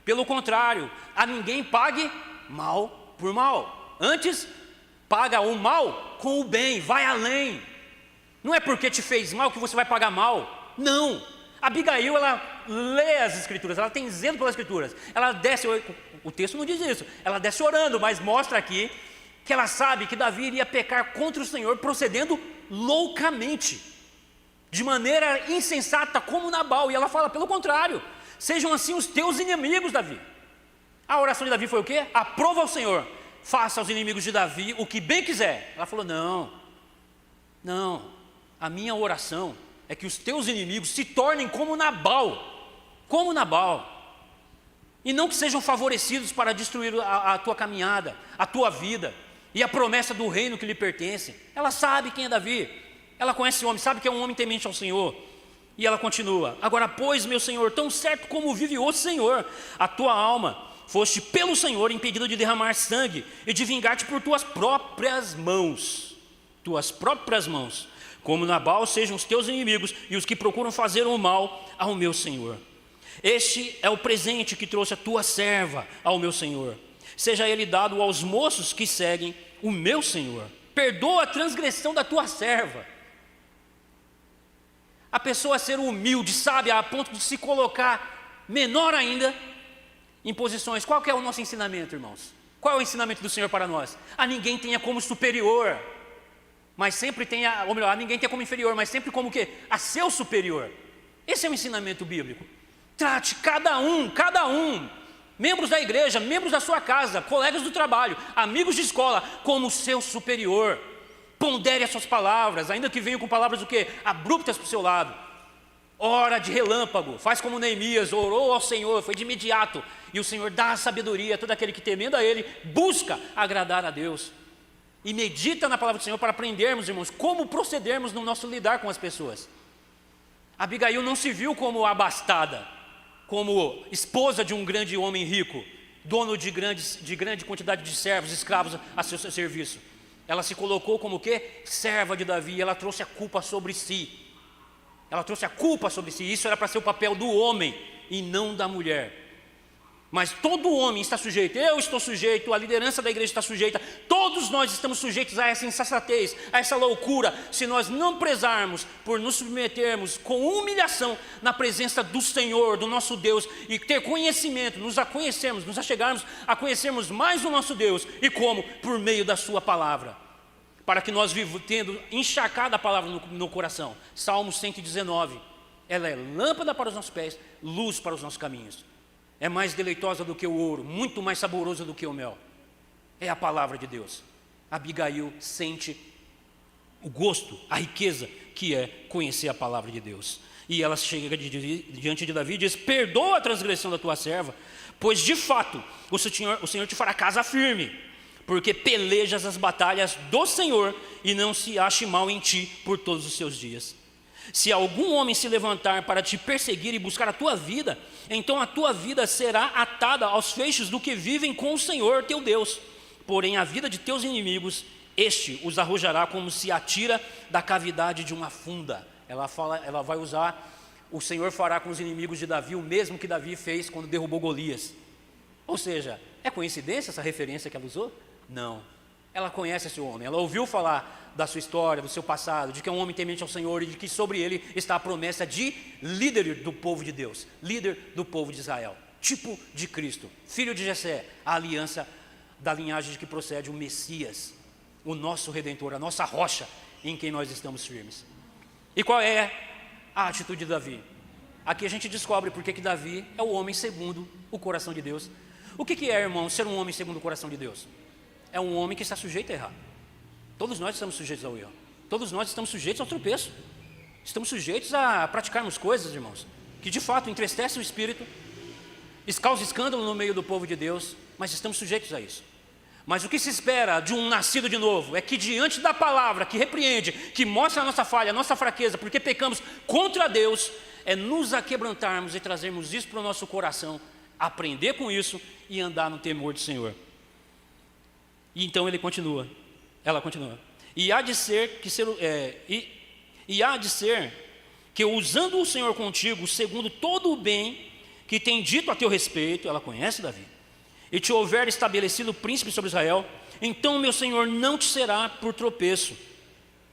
Pelo contrário, a ninguém pague mal por mal, antes paga o mal com o bem, vai além. Não é porque te fez mal que você vai pagar mal, não. Abigail, ela lê as Escrituras, ela tem zelo pelas Escrituras, ela desce, o texto não diz isso, ela desce orando, mas mostra aqui que ela sabe que Davi iria pecar contra o Senhor, procedendo loucamente, de maneira insensata como Nabal, e ela fala: pelo contrário, sejam assim os teus inimigos, Davi. A oração de Davi foi o quê? Aprova ao Senhor, faça aos inimigos de Davi o que bem quiser. Ela falou: não, a minha oração é que os teus inimigos se tornem como Nabal, e não que sejam favorecidos para destruir a tua caminhada, a tua vida e a promessa do reino que lhe pertence. Ela sabe quem é Davi, ela conhece o homem, sabe que é um homem temente ao Senhor. E ela continua: agora, pois, meu Senhor, tão certo como vive o Senhor, a tua alma foste pelo Senhor impedido de derramar sangue e de vingar-te por tuas próprias mãos, como Nabal sejam os teus inimigos e os que procuram fazer o mal ao meu Senhor. Este é o presente que trouxe a tua serva ao meu Senhor. Seja ele dado aos moços que seguem o meu Senhor. Perdoa a transgressão da tua serva. A pessoa ser humilde, sabe, a ponto de se colocar menor ainda em posições. Qual que é o nosso ensinamento, irmãos? Qual é o ensinamento do Senhor para nós? A ninguém tenha como superior, mas sempre tenha, ou melhor, a ninguém tenha como inferior, mas sempre como o quê? A seu superior. Esse é o ensinamento bíblico. Trate cada um, membros da igreja, membros da sua casa, colegas do trabalho, amigos de escola, como seu superior. Pondere as suas palavras, ainda que venham com palavras o quê? Abruptas para o seu lado. Ora de relâmpago, faz como Neemias, orou ao Senhor, foi de imediato, e o Senhor dá a sabedoria a todo aquele que, temendo a Ele, busca agradar a Deus. E medita na palavra do Senhor para aprendermos, irmãos, como procedermos no nosso lidar com as pessoas. Abigail não se viu como abastada, como esposa de um grande homem rico, dono de grande quantidade de servos, escravos a seu serviço. Ela se colocou como o quê? Serva de Davi. Ela trouxe a culpa sobre si. Isso era para ser o papel do homem e não da mulher. Mas todo homem está sujeito, eu estou sujeito, a liderança da igreja está sujeita, todos nós estamos sujeitos a essa insensatez, a essa loucura, se nós não prezarmos por nos submetermos com humilhação na presença do Senhor, do nosso Deus, e ter conhecimento, nos achegarmos a conhecermos mais o nosso Deus, e como? Por meio da sua palavra, para que nós tendo encharcado a palavra no coração. Salmo 119, ela é lâmpada para os nossos pés, luz para os nossos caminhos. É mais deleitosa do que o ouro, muito mais saborosa do que o mel. É a palavra de Deus. Abigail sente o gosto, a riqueza que é conhecer a palavra de Deus. E ela chega diante de Davi e diz: perdoa a transgressão da tua serva, pois de fato o Senhor te fará casa firme, porque pelejas as batalhas do Senhor, e não se ache mal em ti por todos os seus dias. Se algum homem se levantar para te perseguir e buscar a tua vida, então a tua vida será atada aos feixes do que vivem com o Senhor teu Deus. Porém a vida de teus inimigos, este os arrojará como se atira da cavidade de uma funda. Ela vai usar, o Senhor fará com os inimigos de Davi o mesmo que Davi fez quando derrubou Golias. Ou seja, é coincidência essa referência que ela usou? Não. Ela conhece esse homem, ela ouviu falar da sua história, do seu passado, de que é um homem temente ao Senhor e de que sobre ele está a promessa de líder do povo de Deus, líder do povo de Israel, tipo de Cristo, filho de Jessé, a aliança da linhagem de que procede o Messias, o nosso Redentor, a nossa rocha em quem nós estamos firmes. E qual é a atitude de Davi? Aqui a gente descobre porque que Davi é o homem segundo o coração de Deus. O que é, irmão, ser um homem segundo o coração de Deus? É um homem que está sujeito a errar. Todos nós estamos sujeitos ao erro. Todos nós estamos sujeitos ao tropeço. Estamos sujeitos a praticarmos coisas, irmãos, que de fato entristecem o espírito, causam escândalo no meio do povo de Deus, mas estamos sujeitos a isso. Mas o que se espera de um nascido de novo é que diante da palavra que repreende, que mostra a nossa falha, a nossa fraqueza, porque pecamos contra Deus, é nos aquebrantarmos e trazermos isso para o nosso coração, aprender com isso e andar no temor do Senhor. E então ela continua. E há de ser que usando o Senhor contigo, segundo todo o bem que tem dito a teu respeito, ela conhece Davi, e te houver estabelecido príncipe sobre Israel, então meu Senhor não te será por tropeço,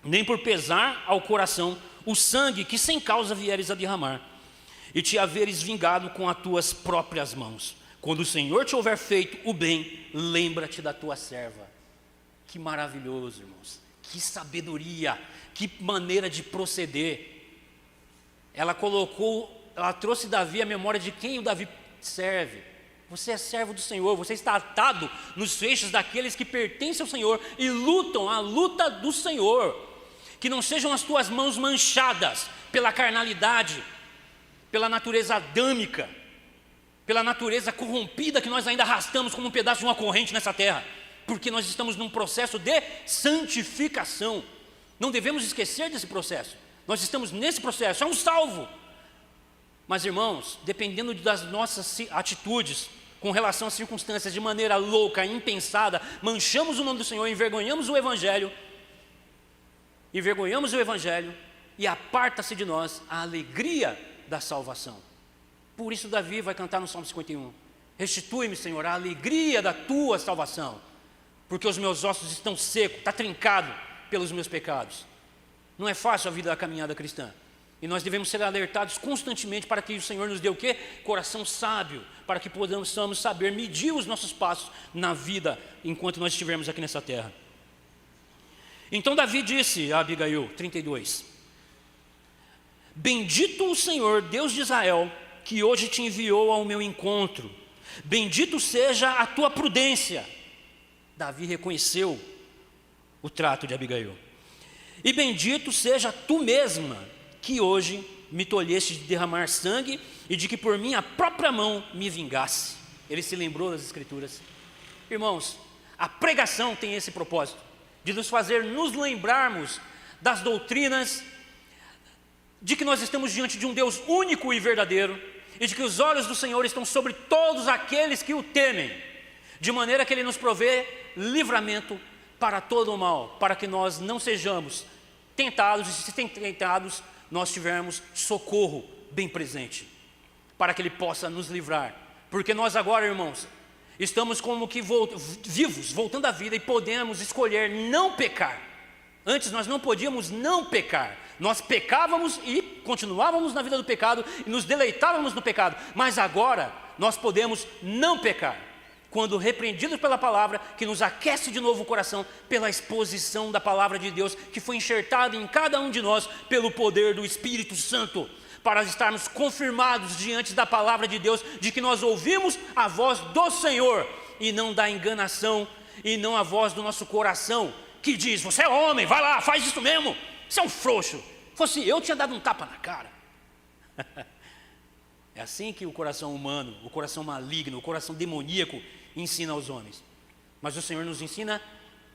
nem por pesar ao coração o sangue que sem causa vieres a derramar, e te haveres vingado com as tuas próprias mãos. Quando o Senhor te houver feito o bem, lembra-te da tua serva. Que maravilhoso, irmãos, que sabedoria, que maneira de proceder. Ela trouxe Davi à memória de quem o Davi serve. Você é servo do Senhor, você está atado nos feixes daqueles que pertencem ao Senhor e lutam a luta do Senhor. Que não sejam as tuas mãos manchadas pela carnalidade, pela natureza adâmica, pela natureza corrompida que nós ainda arrastamos como um pedaço de uma corrente nessa terra, porque nós estamos num processo de santificação. Não devemos esquecer desse processo. Nós estamos nesse processo, é um salvo. Mas, irmãos, dependendo das nossas atitudes com relação às circunstâncias, de maneira louca, impensada, manchamos o nome do Senhor, envergonhamos o Evangelho, e aparta-se de nós a alegria da salvação. Por isso Davi vai cantar no Salmo 51, restitui-me, Senhor, a alegria da tua salvação, porque os meus ossos estão secos, está trincado pelos meus pecados. Não é fácil a vida da caminhada cristã, e nós devemos ser alertados constantemente para que o Senhor nos dê o quê? Coração sábio, para que possamos saber medir os nossos passos na vida, enquanto nós estivermos aqui nessa terra. Então Davi disse a Abigail, 32, bendito o Senhor, Deus de Israel, que hoje te enviou ao meu encontro, bendito seja a tua prudência. Davi reconheceu o trato de Abigail. E bendito seja tu mesma, que hoje me tolheste de derramar sangue e de que por minha própria mão me vingasse. Ele se lembrou das Escrituras. Irmãos, a pregação tem esse propósito, de nos fazer nos lembrarmos das doutrinas, de que nós estamos diante de um Deus único e verdadeiro, e de que os olhos do Senhor estão sobre todos aqueles que o temem, de maneira que Ele nos provê livramento para todo o mal, para que nós não sejamos tentados, e se tentados, nós tivermos socorro bem presente, para que Ele possa nos livrar, porque nós agora, irmãos, estamos como que vivos, voltando à vida, e podemos escolher não pecar. Antes nós não podíamos não pecar, nós pecávamos e continuávamos na vida do pecado, e nos deleitávamos no pecado, mas agora nós podemos não pecar, quando repreendidos pela palavra, que nos aquece de novo o coração, pela exposição da palavra de Deus, que foi enxertada em cada um de nós, pelo poder do Espírito Santo, para estarmos confirmados diante da palavra de Deus, de que nós ouvimos a voz do Senhor, e não da enganação, e não a voz do nosso coração, que diz, você é homem, vai lá, faz isso mesmo, você é um frouxo, fosse eu tinha dado um tapa na cara. É assim que o coração humano, o coração maligno, o coração demoníaco ensina aos homens. Mas o Senhor nos ensina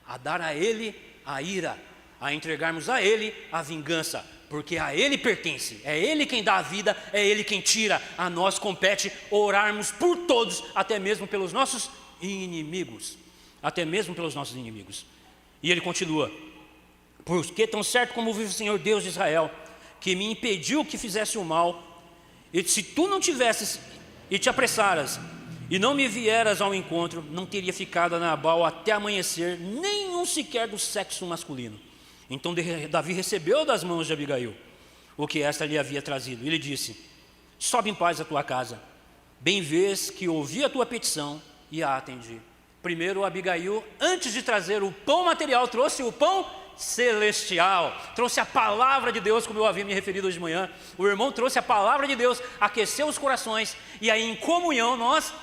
a dar a Ele a ira, a entregarmos a Ele a vingança, porque a Ele pertence, é Ele quem dá a vida, é Ele quem tira. A nós compete orarmos por todos, até mesmo pelos nossos inimigos. Até mesmo pelos nossos inimigos. E ele continua: porque tão certo como vive o Senhor Deus de Israel, que me impediu que fizesse o mal, e se tu não tivesses e te apressaras, e não me vieras ao encontro, não teria ficado a Nabal até amanhecer, nenhum sequer do sexo masculino. Então Davi recebeu das mãos de Abigail o que esta lhe havia trazido. Ele disse: sobe em paz à tua casa, bem vês que ouvi a tua petição e a atendi. Primeiro, Abigail, antes de trazer o pão material, trouxe o pão celestial, trouxe a palavra de Deus, como eu havia me referido hoje de manhã. O irmão trouxe a palavra de Deus, aqueceu os corações, e aí em comunhão nós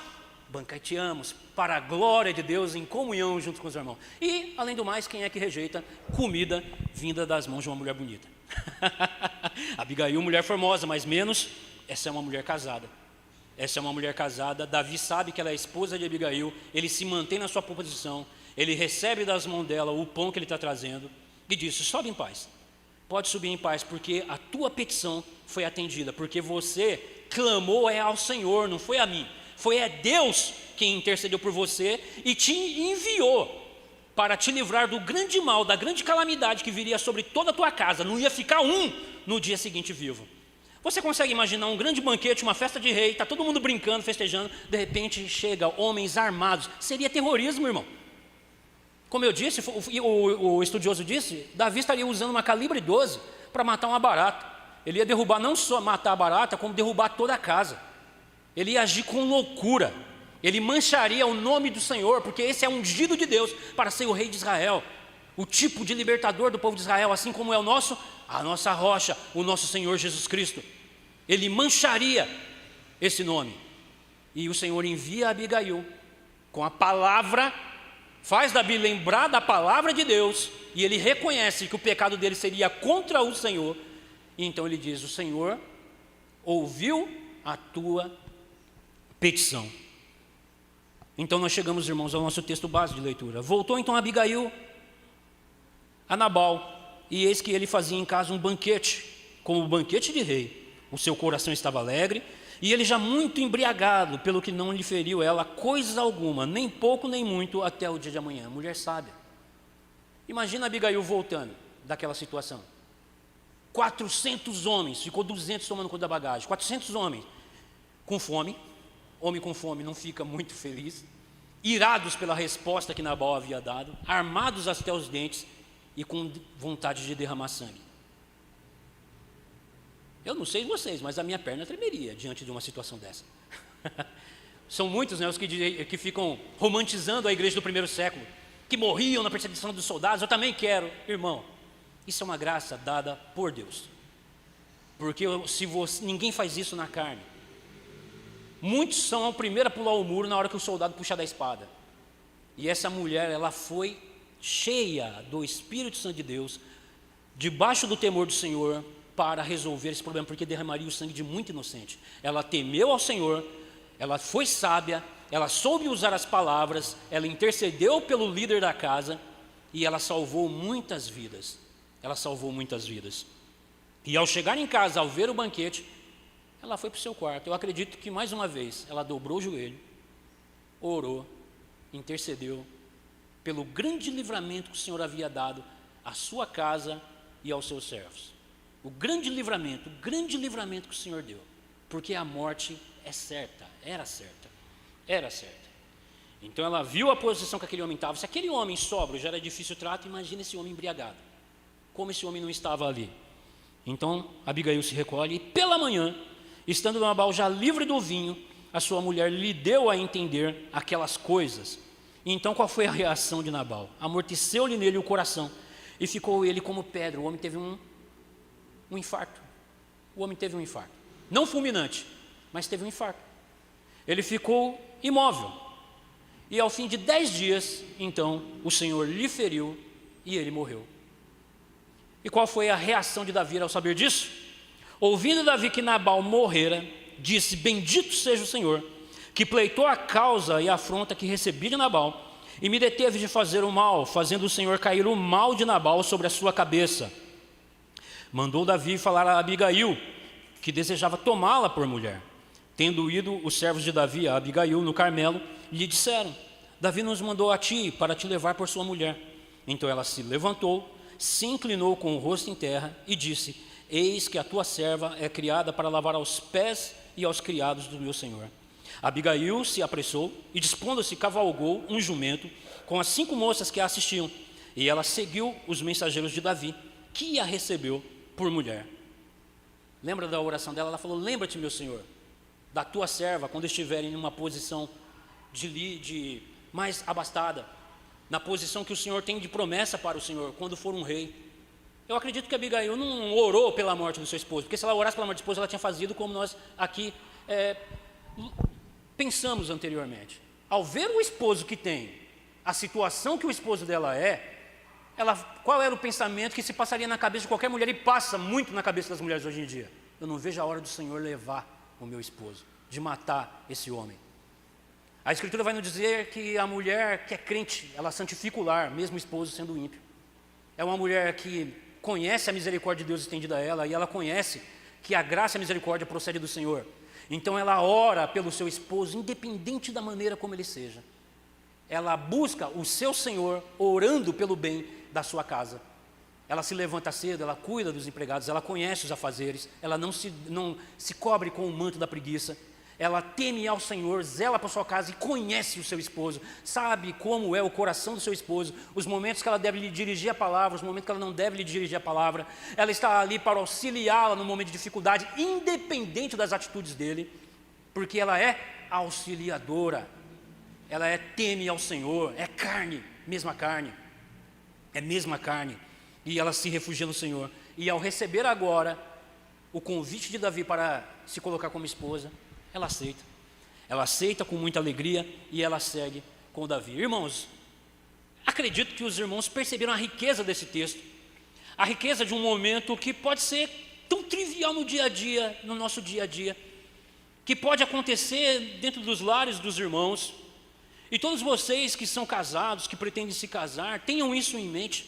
banqueteamos para a glória de Deus, em comunhão junto com os irmãos. E, além do mais, quem é que rejeita comida vinda das mãos de uma mulher bonita? Abigail, mulher formosa, mas menos, essa é uma mulher casada. Essa é uma mulher casada. Davi sabe que ela é a esposa de Abigail. Ele se mantém na sua posição. Ele recebe das mãos dela o pão que ele está trazendo e diz: sobe em paz, pode subir em paz, porque a tua petição foi atendida, porque você clamou ao Senhor, não foi a mim. Foi Deus quem intercedeu por você e te enviou para te livrar do grande mal, da grande calamidade que viria sobre toda a tua casa. Não ia ficar um no dia seguinte vivo. Você consegue imaginar um grande banquete, uma festa de rei, está todo mundo brincando, festejando, de repente chega homens armados? Seria terrorismo, irmão. Como eu disse, o estudioso disse, Davi estaria usando uma calibre 12 para matar uma barata. Ele ia derrubar, não só matar a barata, como derrubar toda a casa. Ele ia agir com loucura. Ele mancharia o nome do Senhor, porque esse é ungido de Deus para ser o rei de Israel, o tipo de libertador do povo de Israel, assim como é a nossa rocha, o nosso Senhor Jesus Cristo. Ele mancharia esse nome. E o Senhor envia a Abigail com a palavra, faz Davi lembrar da palavra de Deus, e ele reconhece que o pecado dele seria contra o Senhor. E então ele diz: o Senhor ouviu a tua petição. Então nós chegamos, irmãos, ao nosso texto base de leitura. Voltou então Abigail a Nabal, e eis que ele fazia em casa um banquete, como um banquete de rei. O seu coração estava alegre, e ele já muito embriagado, pelo que não lhe feriu ela coisa alguma, nem pouco nem muito, até o dia de amanhã. Mulher sábia. Imagina Abigail voltando daquela situação. 400 homens, ficou 200 tomando conta da bagagem. 400 homens com fome. Homem com fome não fica muito feliz. Irados pela resposta que Nabal havia dado, armados até os dentes e com vontade de derramar sangue. Eu não sei vocês, mas a minha perna tremeria diante de uma situação dessa. São muitos, né, os que ficam romantizando a igreja do primeiro século, que morriam na perseguição dos soldados. Eu também quero, irmão. Isso é uma graça dada por Deus. Porque ninguém faz isso na carne. Muitos são o primeiro a pular o muro na hora que o soldado puxa da espada. E essa mulher, ela foi cheia do Espírito Santo de Deus, debaixo do temor do Senhor, para resolver esse problema, porque derramaria o sangue de muito inocente. Ela temeu ao Senhor, ela foi sábia, ela soube usar as palavras, ela intercedeu pelo líder da casa, e ela salvou muitas vidas. Ela salvou muitas vidas. E ao chegar em casa, ao ver o banquete, ela foi para o seu quarto. Eu acredito que mais uma vez, ela dobrou o joelho, orou, intercedeu pelo grande livramento que o Senhor havia dado à sua casa e aos seus servos. O grande livramento que o Senhor deu, porque a morte é certa, era certa. Então ela viu a posição que aquele homem estava. Se aquele homem sóbrio já era difícil o trato, imagina esse homem embriagado. Como esse homem não estava ali? Então Abigail se recolhe e pela manhã, estando Nabal já livre do vinho, a sua mulher lhe deu a entender aquelas coisas. E então qual foi a reação de Nabal? Amorteceu-lhe nele o coração e ficou ele como pedra. O homem teve um infarto. O homem teve um infarto. Não fulminante, mas teve um infarto. Ele ficou imóvel. E ao fim de 10 dias, então, o Senhor lhe feriu e ele morreu. E qual foi a reação de Davi ao saber disso? Ouvindo Davi que Nabal morrera, disse: bendito seja o Senhor, que pleitou a causa e a afronta que recebi de Nabal, e me deteve de fazer o mal, fazendo o Senhor cair o mal de Nabal sobre a sua cabeça. Mandou Davi falar a Abigail, que desejava tomá-la por mulher. Tendo ido os servos de Davi a Abigail no Carmelo, lhe disseram: Davi nos mandou a ti para te levar por sua mulher. Então ela se levantou, se inclinou com o rosto em terra e disse: Eis que a tua serva é criada para lavar aos pés e aos criados do meu senhor. Abigail se apressou e, dispondo-se, cavalgou um jumento com as 5 moças que a assistiam. E ela seguiu os mensageiros de Davi, que a recebeu por mulher. Lembra da oração dela? Ela falou: lembra-te, meu senhor, da tua serva quando estiverem em uma posição de mais abastada, na posição que o Senhor tem de promessa para o Senhor, quando for um rei. Eu acredito que Abigail não orou pela morte do seu esposo, porque se ela orasse pela morte do esposo, ela tinha fazido como nós aqui pensamos anteriormente. Ao ver o esposo que tem, a situação que o esposo dela qual era o pensamento que se passaria na cabeça de qualquer mulher, e passa muito na cabeça das mulheres hoje em dia? Eu não vejo a hora do Senhor levar o meu esposo, de matar esse homem. A Escritura vai nos dizer que a mulher que é crente, ela santifica o lar, mesmo o esposo sendo ímpio. É uma mulher que conhece a misericórdia de Deus estendida a ela, e ela conhece que a graça e a misericórdia procede do Senhor. Então ela ora pelo seu esposo, independente da maneira como ele seja. Ela busca o seu Senhor, orando pelo bem da sua casa. Ela se levanta cedo, ela cuida dos empregados, ela conhece os afazeres, ela não se cobre com o manto da preguiça. Ela teme ao Senhor, zela para sua casa e conhece o seu esposo, sabe como é o coração do seu esposo, os momentos que ela deve lhe dirigir a palavra, os momentos que ela não deve lhe dirigir a palavra. Ela está ali para auxiliá-la no momento de dificuldade, independente das atitudes dele, porque ela é auxiliadora, ela teme ao Senhor, é carne, mesma carne, é mesma carne, e ela se refugia no Senhor. E ao receber agora o convite de Davi para se colocar como esposa, ela aceita com muita alegria, e ela segue com Davi. Irmãos, acredito que os irmãos perceberam a riqueza desse texto, a riqueza de um momento que pode ser tão trivial no dia a dia, no nosso dia a dia, que pode acontecer dentro dos lares dos irmãos. E todos vocês que são casados, que pretendem se casar, tenham isso em mente,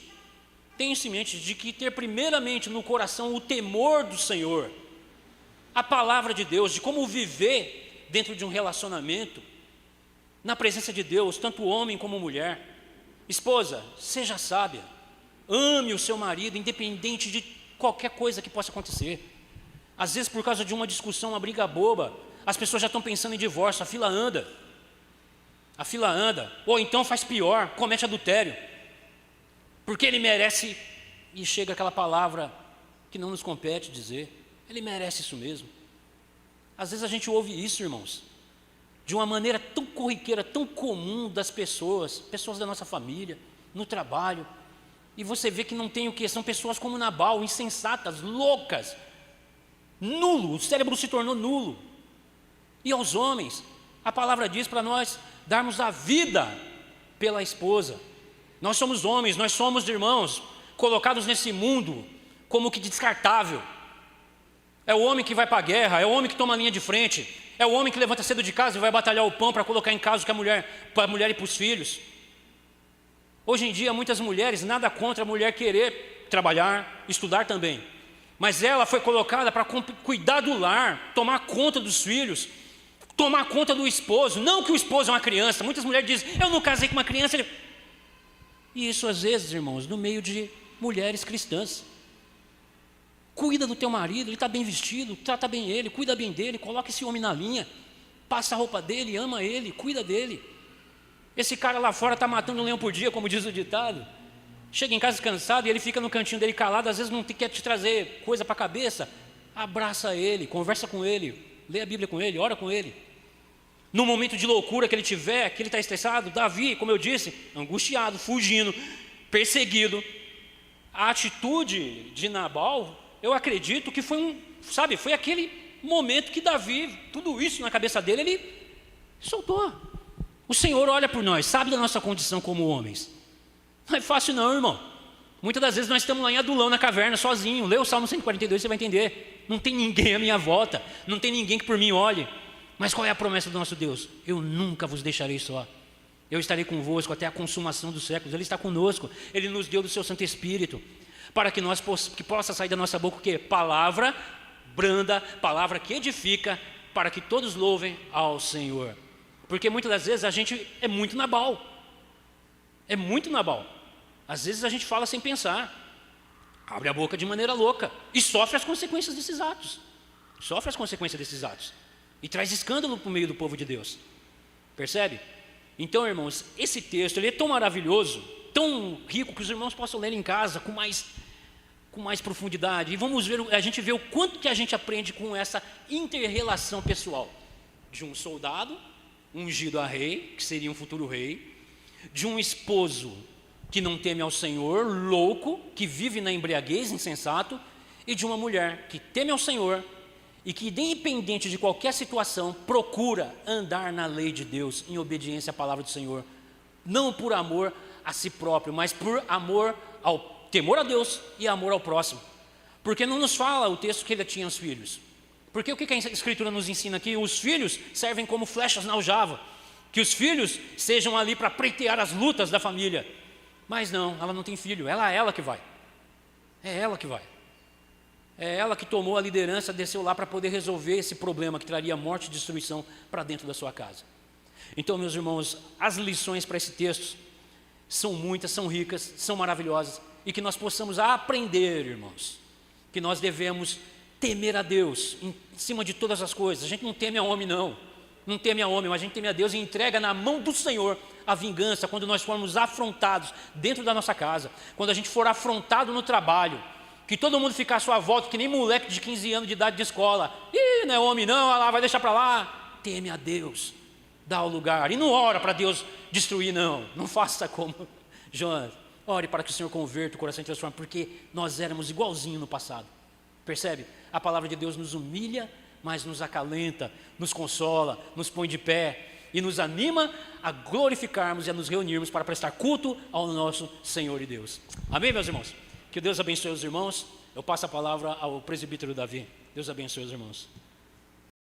de que ter primeiramente no coração o temor do Senhor, a palavra de Deus, de como viver dentro de um relacionamento, na presença de Deus, tanto homem como mulher. Esposa, seja sábia, ame o seu marido, independente de qualquer coisa que possa acontecer. Às vezes, por causa de uma discussão, uma briga boba, as pessoas já estão pensando em divórcio, a fila anda, ou então faz pior, comete adultério, porque ele merece, e chega aquela palavra que não nos compete dizer, ele merece isso mesmo. Às vezes a gente ouve isso, irmãos, de uma maneira tão corriqueira, tão comum das pessoas da nossa família, no trabalho, e você vê que não tem o que? São pessoas como Nabal, insensatas, loucas, nulo, o cérebro se tornou nulo. E aos homens, a palavra diz para nós darmos a vida pela esposa. Nós somos homens, nós somos irmãos, colocados nesse mundo como que descartável. É o homem que vai para a guerra, é o homem que toma a linha de frente, é o homem que levanta cedo de casa e vai batalhar o pão para colocar em casa para a mulher e para os filhos. Hoje em dia, muitas mulheres, nada contra a mulher querer trabalhar, estudar também, mas ela foi colocada para cuidar do lar, tomar conta dos filhos, tomar conta do esposo. Não que o esposo é uma criança. Muitas mulheres dizem: eu não casei com uma criança. E isso às vezes, irmãos, no meio de mulheres cristãs. Cuida do teu marido, ele está bem vestido, trata bem ele, cuida bem dele, coloca esse homem na linha, passa a roupa dele, ama ele, cuida dele. Esse cara lá fora está matando um leão por dia, como diz o ditado. Chega em casa cansado e ele fica no cantinho dele calado, às vezes não quer te trazer coisa para a cabeça. Abraça ele, conversa com ele, lê a Bíblia com ele, ora com ele. No momento de loucura que ele tiver, que ele está estressado, Davi, como eu disse, angustiado, fugindo, perseguido. A atitude de Nabal, eu acredito que foi foi aquele momento que Davi, tudo isso na cabeça dele, ele soltou. O Senhor olha por nós, sabe da nossa condição como homens. Não é fácil não, irmão. Muitas das vezes nós estamos lá em Adulão, na caverna, sozinho. Lê o Salmo 142, você vai entender. Não tem ninguém à minha volta, não tem ninguém que por mim olhe. Mas qual é a promessa do nosso Deus? Eu nunca vos deixarei só. Eu estarei convosco até a consumação dos séculos. Ele está conosco. Ele nos deu do seu Santo Espírito, para que que possa sair da nossa boca o quê? Palavra branda, palavra que edifica, para que todos louvem ao Senhor. Porque muitas das vezes a gente é muito nabal. É muito nabal. Às vezes a gente fala sem pensar, abre a boca de maneira louca e sofre as consequências desses atos. Sofre as consequências desses atos. E traz escândalo para o meio do povo de Deus. Percebe? Então, irmãos, esse texto ele é tão maravilhoso, tão rico, que os irmãos possam ler em casa com mais profundidade. E vamos ver, a gente vê o quanto que a gente aprende com essa inter-relação pessoal. De um soldado ungido a rei, que seria um futuro rei. De um esposo que não teme ao Senhor, louco, que vive na embriaguez, insensato. E de uma mulher que teme ao Senhor e que, independente de qualquer situação, procura andar na lei de Deus, em obediência à palavra do Senhor, não por amor a si próprio, mas por amor ao temor a Deus e amor ao próximo. Porque não nos fala o texto que ele tinha os filhos. Porque o que a Escritura nos ensina aqui? Os filhos servem como flechas na aljava, que os filhos sejam ali para pleitear as lutas da família. Mas não, ela não tem filho, é ela que vai. É ela que vai. É ela que tomou a liderança, desceu lá para poder resolver esse problema que traria morte e destruição para dentro da sua casa. Então, meus irmãos, as lições para esse texto são muitas, são ricas, são maravilhosas, e que nós possamos aprender, irmãos, que nós devemos temer a Deus em cima de todas as coisas. A gente não teme a homem, não teme a homem, mas a gente teme a Deus e entrega na mão do Senhor a vingança quando nós formos afrontados dentro da nossa casa, quando a gente for afrontado no trabalho, que todo mundo ficar à sua volta, que nem moleque de 15 anos de idade de escola. Não é homem não, olha lá, vai deixar para lá. Teme a Deus, dá o lugar. E não ora para Deus destruir, não faça como Jonas. Ore para que o Senhor converta o coração e transforme, porque nós éramos igualzinho no passado. Percebe? A palavra de Deus nos humilha, mas nos acalenta, nos consola, nos põe de pé e nos anima a glorificarmos e a nos reunirmos para prestar culto ao nosso Senhor e Deus. Amém, meus irmãos? Que Deus abençoe os irmãos. Eu passo a palavra ao presbítero Davi. Deus abençoe os irmãos.